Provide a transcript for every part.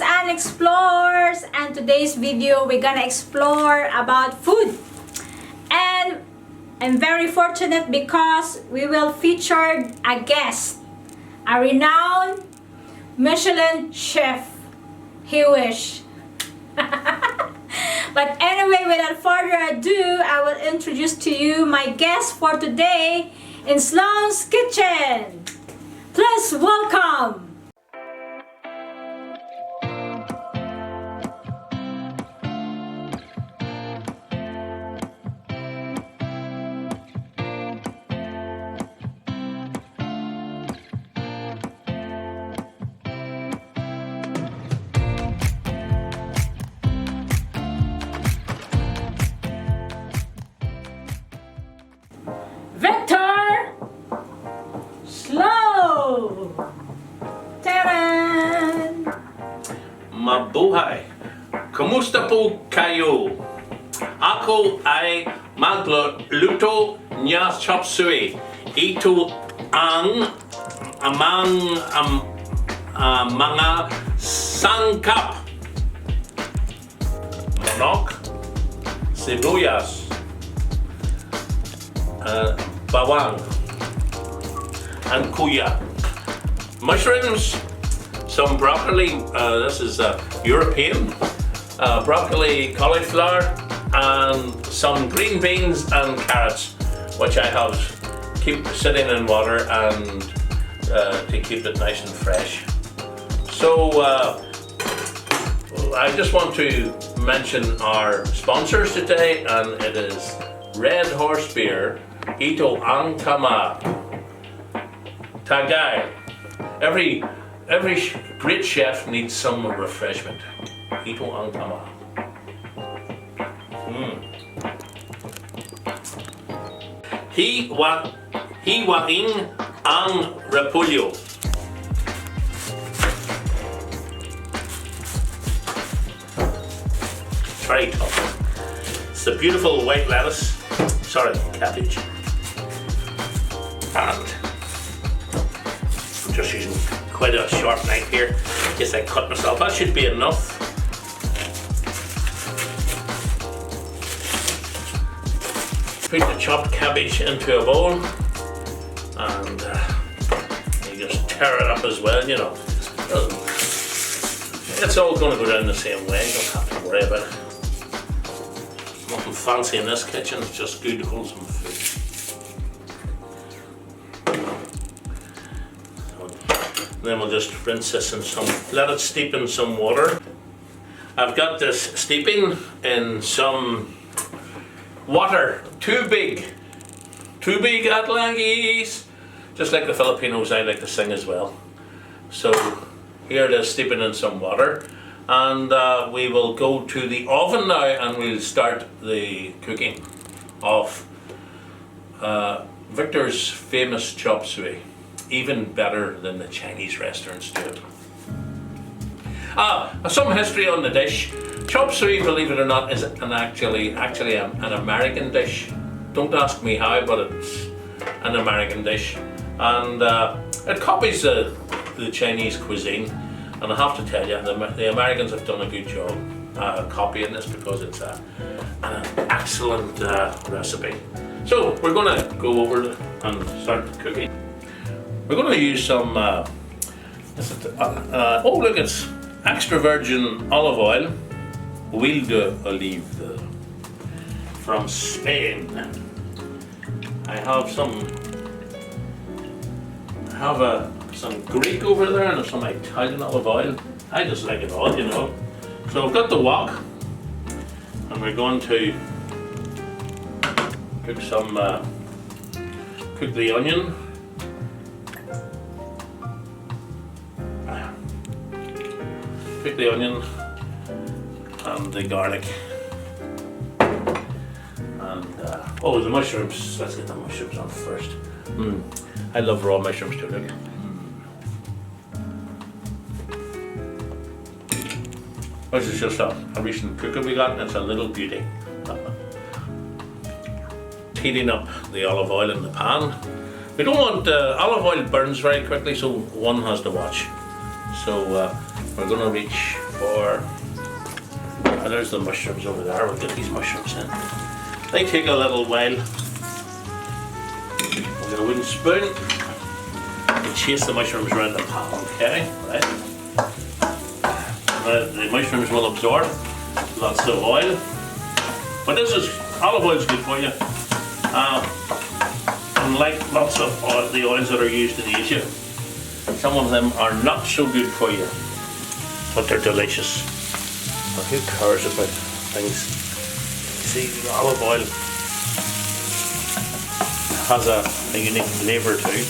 and explorers, and today's video we're gonna explore about food. And I'm very fortunate because we will feature a guest, a renowned Michelin chef. He wish. But anyway, without further ado, I will introduce to you my guest for today in Sloan's Kitchen. Please welcome Victor Slow. Taran! Mabuhay! Kumusta po kayo? Ako ay magluluto ng chopsuey. Ito ang mga sangkap. Manok, sibuyas, bawang, and kuya. Mushrooms, some broccoli, this is European, broccoli, cauliflower, and some green beans and carrots, which I have keep sitting in water and to keep it nice and fresh. So I just want to mention our sponsors today, and it is Red Horse Beer, Ito ang Tama, Tagay. Every great chef needs some refreshment. Ito ang Tama. Hiwaing ang repolyo. Very tough. It's the beautiful white lettuce. Sorry, cabbage. And I'm just using quite a sharp knife here in case I cut myself. That should be enough. Put the chopped cabbage into a bowl and you just tear it up as well, you know. It's all going to go down the same way, you don't have to worry about it. Nothing fancy in this kitchen, it's just good wholesome food. And then we'll just rinse this in let it steep in some water. I've got this steeping in some water, too big at Langies. Just like the Filipinos, I like to sing as well. So here it is steeping in some water. And we will go to the oven now and we'll start the cooking of Victor's famous chop suey. Even better than the Chinese restaurants do it. Some history on the dish. Chop suey, believe it or not, is actually an American dish. Don't ask me how, but it's an American dish. And it copies the Chinese cuisine. And I have to tell you, the Americans have done a good job copying this because it's an excellent recipe. So we're going to go over and start cooking. We're going to use some, oh look, it's extra virgin olive oil, huile d'olive from Spain. I have some Greek over there and some Italian olive oil. I just like it all, you know. So I've got the wok, and we're going to cook the onion. Cook the onion and the garlic. And the mushrooms. Let's get the mushrooms on first. I love raw mushrooms too, look. This is just a recent cooker we got, and it's a little beauty. Heating up the olive oil in the pan. We don't want olive oil burns very quickly, so one has to watch. So we're going to reach for, there's the mushrooms over there. We'll get these mushrooms in. They take a little while. We'll get a wooden spoon and chase the mushrooms around the pan, okay? Right? The mushrooms will absorb lots of oil. But olive oil is good for you. Unlike lots of the oils that are used in Asia, some of them are not so good for you, but they're delicious. Well, who cares about things? See, the olive oil has a unique flavour too.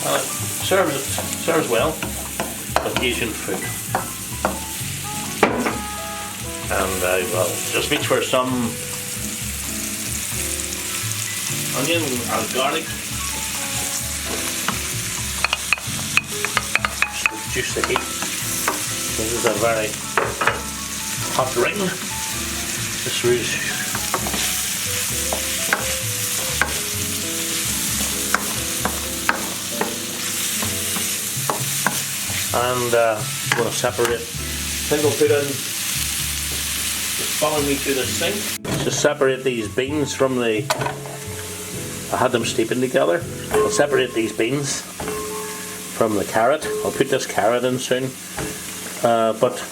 And it serves well with Asian food. And I will just reach for some onion and garlic. Just reduce the heat. This is a very hot ring. This is and I'm going to separate. I think I'll put in. Just follow me to the sink. Just separate these beans from the. I had them steeping together. I'll separate these beans from the carrot. I'll put this carrot in soon, but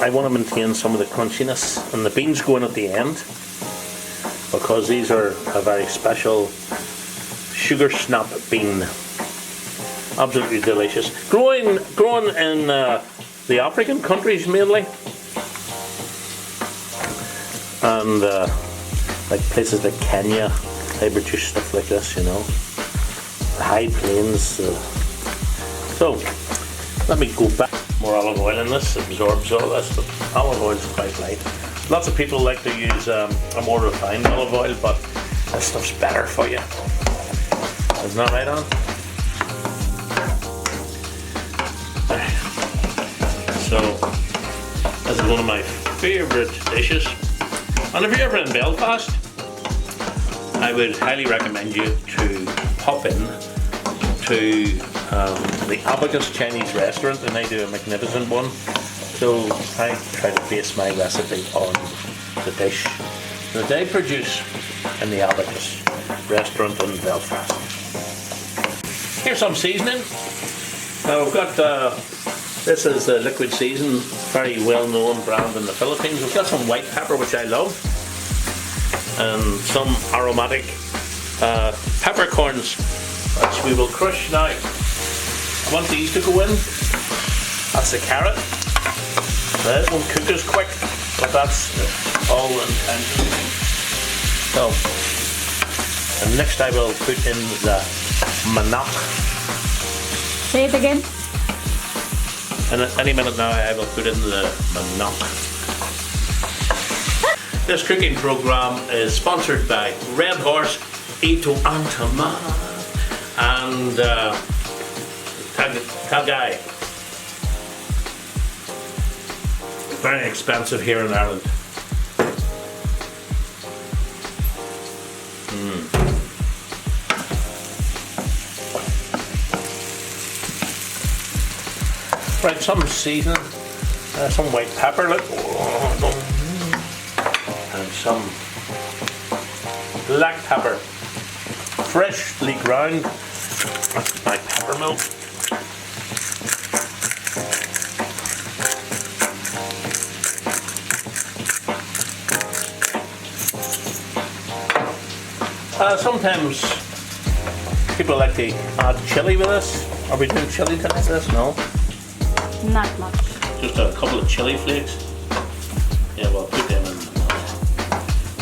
I want to maintain some of the crunchiness, and the beans go in at the end because these are a very special sugar snap bean. Absolutely delicious. Grown in the African countries mainly, and like places like Kenya. They produce stuff like this, you know. The high plains. So, let me go back. More olive oil in this, absorbs all this, but olive oil is quite light. Lots of people like to use a more refined olive oil, but this stuff's better for you. Isn't that right, on? So, this is one of my favourite dishes. And if you're ever in Belfast, I would highly recommend you to pop in to the Abacus Chinese restaurant, and they do a magnificent one. So I try to base my recipe on the dish that they produce in the Abacus restaurant in Belfast. Here's some seasoning. Now we've got, this is the liquid season, very well known brand in the Philippines. We've got some white pepper, which I love, and some aromatic peppercorns, which we will crush now. I want these to go in. That's the carrot. That won't cook as quick, but that's all intention. So, and next I will put in the manok. Say it again. And at any minute now I will put in the manok. This cooking program is sponsored by Red Horse, Ito Antama, and Tagay. Very expensive here in Ireland. Right, some seasoning, some white pepper, look. And some black pepper, freshly ground. That's my pepper mill. Sometimes people like to add chili with this. Are we doing chili tonight with this? No? Not much. Just a couple of chili flakes. Yeah, well, put them in.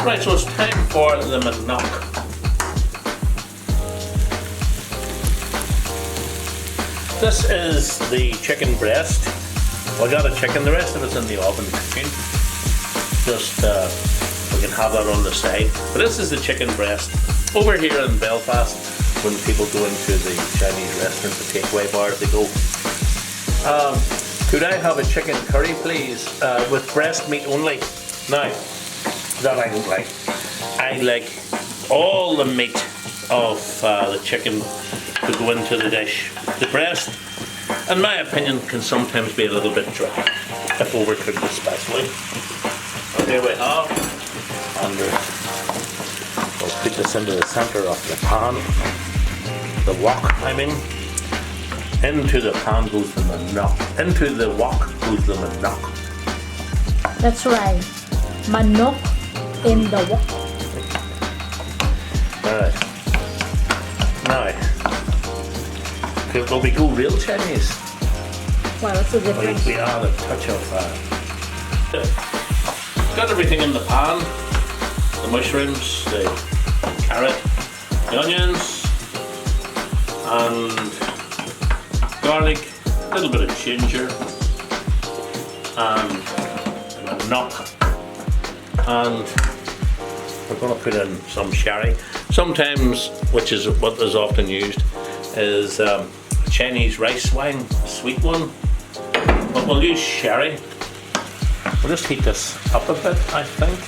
Right, so it's time for the manok. This is the chicken breast. Well, I got a chicken, the rest of it's in the oven cooking. Just, we can have that on the side. But this is the chicken breast. Over here in Belfast, when people go into the Chinese restaurant, the takeaway bars, they go, could I have a chicken curry, please, with breast meat only? Now, that I don't like. I like all the meat of the chicken to go into the dish. The breast in my opinion, can sometimes be a little bit dry, if overcooked especially. So here we have, and we'll put this into the centre of the pan, the wok I mean. Into the pan goes the manok, into the wok goes the manok. That's right. Manok in the wok. Alright. Now, will we go real Chinese? Well, what's the difference? We add a touch of got everything in the pan. The mushrooms, the carrot, the onions, and garlic, a little bit of ginger, and manok, and we're going to put in some sherry. Sometimes, which is what is often used, is Chinese rice wine, sweet one, but we'll use sherry. We'll just heat this up a bit, I think.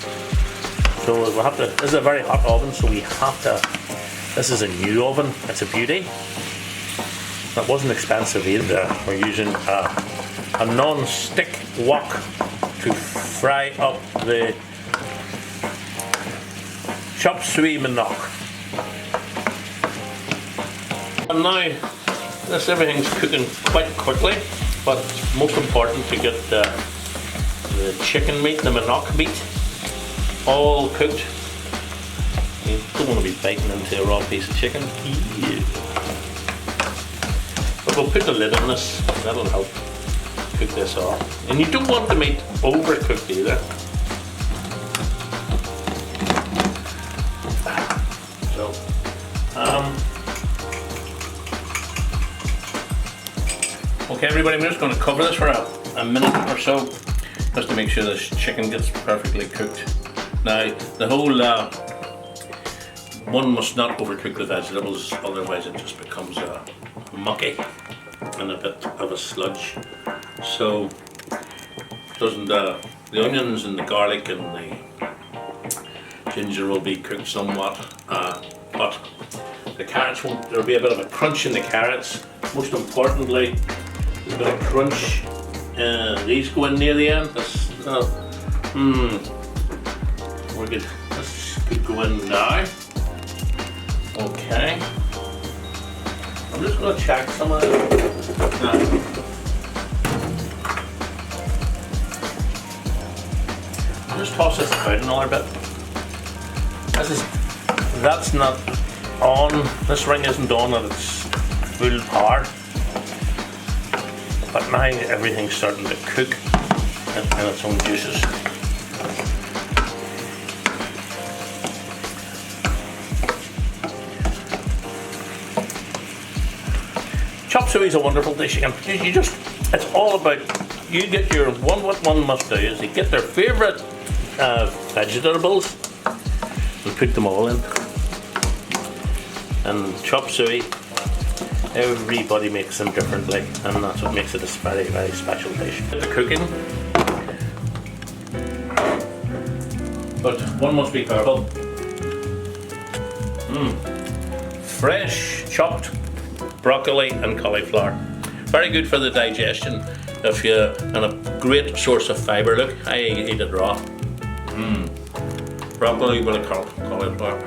So we'll have to, this is a very hot oven, so we have to, this is a new oven, it's a beauty. That wasn't expensive either. We're using a non-stick wok to fry up the Chopsuey manok. And now this everything's cooking quite quickly, but it's most important to get the chicken meat, the manok meat, all cooked. You don't want to be biting into a raw piece of chicken. Yeah. But we'll put the lid on this, that'll help cook this off. And you don't want the meat overcooked either. So, okay everybody, I'm just going to cover this for a minute or so, just to make sure this chicken gets perfectly cooked. Now, the whole, one must not overcook the vegetables, otherwise it just becomes mucky and a bit of a sludge. So, doesn't the onions and the garlic and the ginger will be cooked somewhat, but the carrots won't. There'll be a bit of a crunch in the carrots. Most importantly, a bit of crunch. These go in near the end. We're good. Let's keep going now. Okay. I'm just going to check some of it. I'll just toss this about another bit. That's not on. This ring isn't on at its full power. But now everything's starting to cook in its own juices. Chop suey is a wonderful dish. It's all about, you get your, what one must do is they get their favourite vegetables and put them all in. And chop suey, everybody makes them differently, and that's what makes it a very, very special dish. The cooking, but one must be careful. Fresh chopped broccoli and cauliflower, very good for the digestion. And a great source of fibre. Look, I eat it raw. Broccoli with a cauliflower.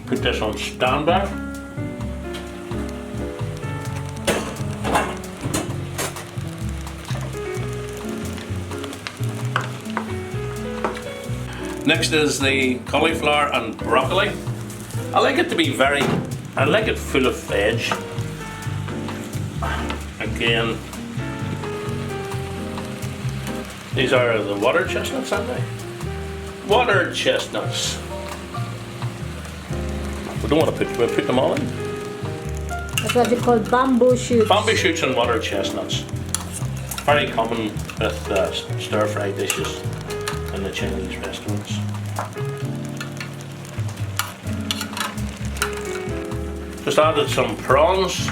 Put this on standby. Next is the cauliflower and broccoli. I like it to be I like it full of veg. Again, these are the water chestnuts, aren't they? Water chestnuts. We don't want to we'll put them all in. That's what they call bamboo shoots. Bamboo shoots and water chestnuts. Very common with stir-fry dishes in the Chinese restaurants. Just added some prawns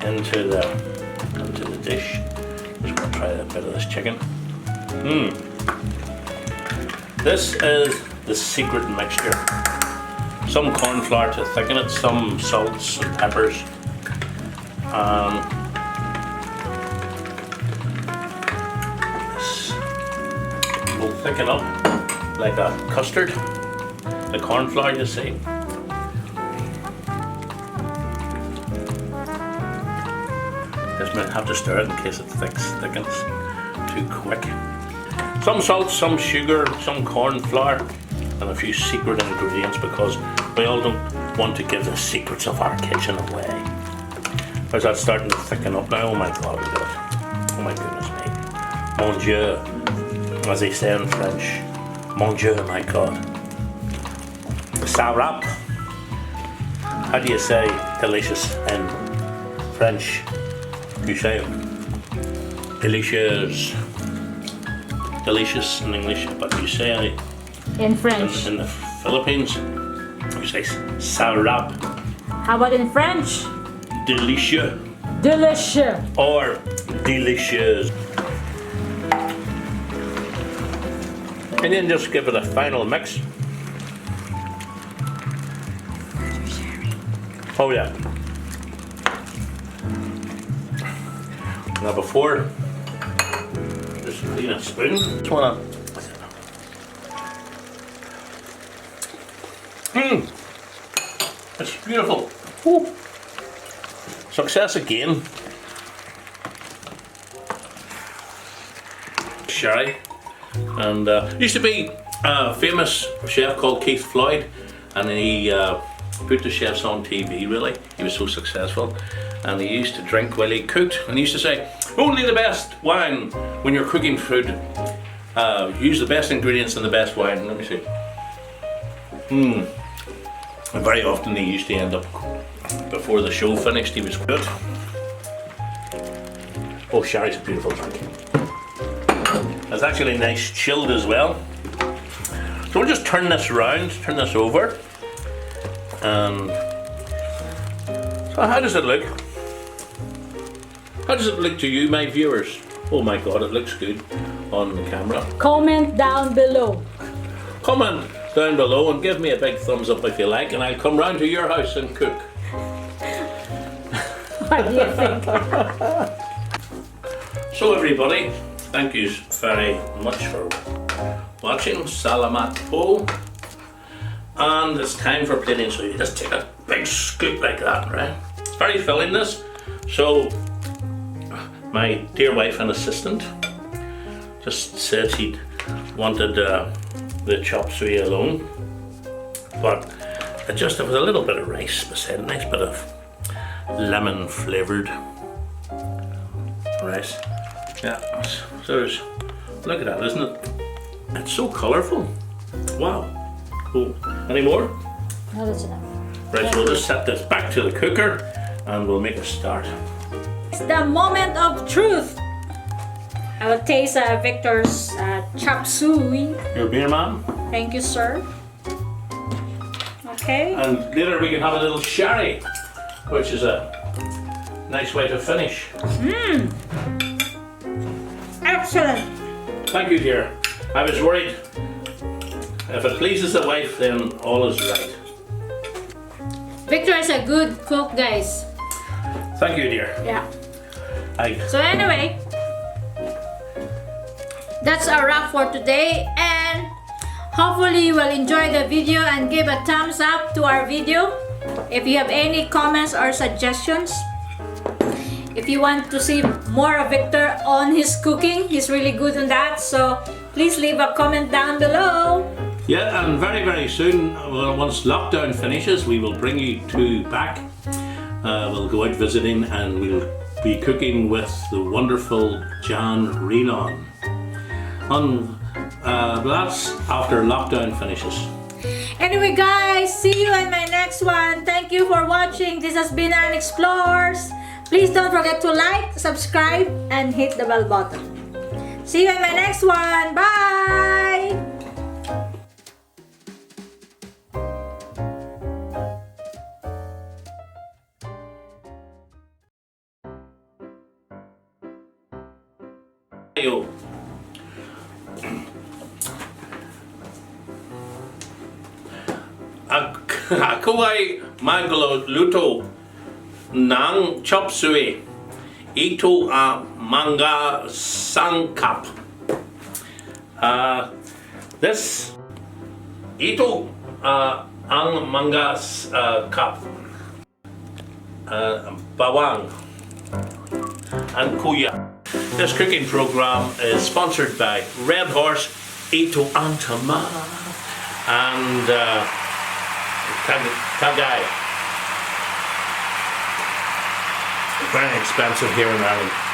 into the dish. Just going to try a bit of this chicken. This is the secret mixture. some corn flour to thicken it, some salts and peppers. This will thicken up like a custard, the corn flour, you see. Just might have to stir it in case it thickens too quick. Some salt, some sugar, some corn flour, and a few secret ingredients because we all don't want to give the secrets of our kitchen away. As that's starting to thicken up now, oh my god, look at it. Oh my goodness me. Mon Dieu, as they say in French. Mon Dieu, my god. Ça rap. How do you say delicious in French? You say delicious. Delicious in English, but you say In French. in the Philippines, you say ça rap. How about in French? Delicious Delicious. or delicious. And then just give it a final mix. Oh yeah. Now before, just clean a spoon. Just wanna. It's beautiful. Ooh. Success again. Sherry. And used to be a famous chef called Keith Floyd, and he put the chefs on TV really. He was so successful, and he used to drink while he cooked, and he used to say, only the best wine when you're cooking food. Use the best ingredients and the best wine. Let me see. And very often he used to end up, before the show finished, he was good. Oh, sherry's a beautiful drink. It's actually nice chilled as well. So we'll just turn this around, turn this over. And so how does it look? How does it look to you, my viewers? Oh my god, it looks good on the camera. Comment down below. Comment down below and give me a big thumbs up if you like, and I'll come round to your house and cook. What do you think? So everybody, thank you very much for watching. Salamat po. And it's time for plating, so you just take a big scoop like that, right? It's very filling, this. So my dear wife and assistant just said she wanted the chop suey alone, but it just, there was a little bit of rice beside, a nice bit of lemon flavoured rice. Yeah, so there's, look at that, isn't it? It's so colourful. Wow. Cool. Any more? No, that's enough. Right, so we'll just set this back to the cooker and we'll make a start. It's the moment of truth. I will taste Victor's chop suey. Your beer, ma'am. Thank you, sir. Okay. And later we can have a little sherry, which is a nice way to finish. Excellent. Thank you, dear. I was worried. If it pleases the wife, then all is right. Victor is a good cook, guys. Thank you, dear. Yeah. I So anyway, that's a wrap for today, and hopefully you will enjoy the video and give a thumbs up to our video. If you have any comments or suggestions, if you want to see more of Victor on his cooking, he's really good on that, so please leave a comment down below. Yeah, and very, very soon, once lockdown finishes, we will bring you two back. We'll go out visiting and we'll be cooking with the wonderful Jan Rillon. That's after lockdown finishes. Anyway guys, see you in my next one. Thank you for watching. This has been Ann Explores. Please don't forget to like, subscribe, and hit the bell button. See you in my next one. Bye! Yo. Ako ay magluto ng chop suey. Ito ang mga sangkap. Ito ang mga kap. Bawang and kuya. This cooking program is sponsored by Red Horse, Ito ang Tama, and Tagay. Very expensive here in Ireland.